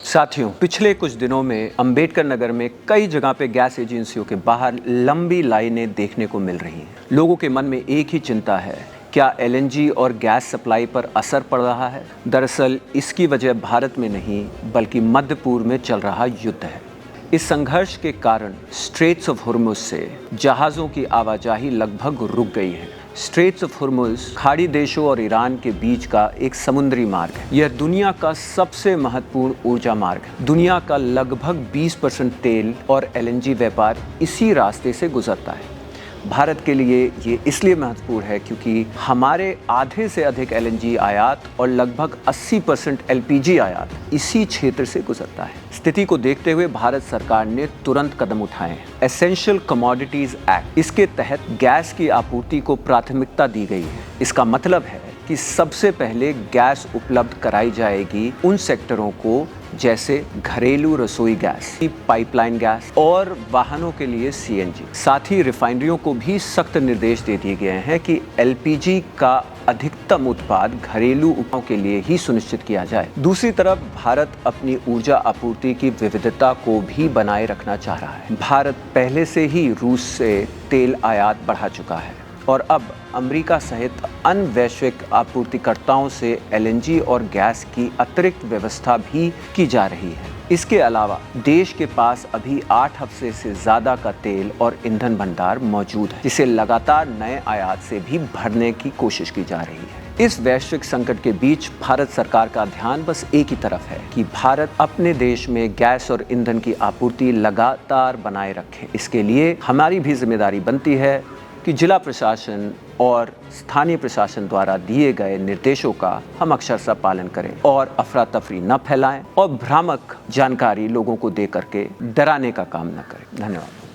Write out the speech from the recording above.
साथियों, पिछले कुछ दिनों में अंबेडकर नगर में कई जगह पे गैस एजेंसियों के बाहर लंबी लाइनें देखने को मिल रही हैं। लोगों के मन में एक ही चिंता है, क्या एलएनजी और गैस सप्लाई पर असर पड़ रहा है? दरअसल इसकी वजह भारत में नहीं बल्कि मध्य पूर्व में चल रहा युद्ध है। इस संघर्ष के कारण स्ट्रेट्स ऑफ हुर्मुज से जहाज़ों की आवाजाही लगभग रुक गई है। स्ट्रेट्स ऑफ हुर्मुज खाड़ी देशों और ईरान के बीच का एक समुद्री मार्ग है। यह दुनिया का सबसे महत्वपूर्ण ऊर्जा मार्ग है। दुनिया का लगभग 20% तेल और एलएनजी व्यापार इसी रास्ते से गुजरता है। भारत के लिए ये इसलिए महत्वपूर्ण है क्योंकि हमारे आधे से अधिक एलएनजी आयात और लगभग 80% एलपीजी आयात इसी क्षेत्र से गुजरता है। स्थिति को देखते हुए भारत सरकार ने तुरंत कदम उठाए हैं। एसेंशियल कमोडिटीज एक्ट, इसके तहत गैस की आपूर्ति को प्राथमिकता दी गई है। इसका मतलब है कि सबसे पहले गैस उपलब्ध कराई जाएगी उन सेक्टरों को जैसे घरेलू रसोई गैस, पाइपलाइन गैस और वाहनों के लिए सीएनजी। साथ ही रिफाइनरियों को भी सख्त निर्देश दे दिए गए हैं कि एलपीजी का अधिकतम उत्पाद घरेलू उपयोगों के लिए ही सुनिश्चित किया जाए। दूसरी तरफ भारत अपनी ऊर्जा आपूर्ति की विविधता को भी बनाए रखना चाह रहा है। भारत पहले से ही रूस से तेल आयात बढ़ा चुका है और अब अमेरिका सहित अन्य वैश्विक आपूर्तिकर्ताओं से एलएनजी और गैस की अतिरिक्त व्यवस्था भी की जा रही है। इसके अलावा देश के पास अभी 8 हफ्ते से ज़्यादा का तेल और ईंधन भंडार मौजूद है, जिसे लगातार नए आयात से भी भरने की कोशिश की जा रही है। इस वैश्विक संकट के बीच भारत सरकार का ध्यान बस एक ही तरफ है कि भारत अपने देश में गैस और ईंधन की आपूर्ति लगातार बनाए रखे। इसके लिए हमारी भी जिम्मेदारी बनती है कि जिला प्रशासन और स्थानीय प्रशासन द्वारा दिए गए निर्देशों का हम अक्षरशः पालन करें और अफरा तफरी न फैलाएं और भ्रामक जानकारी लोगों को दे करके डराने का काम न करें। धन्यवाद।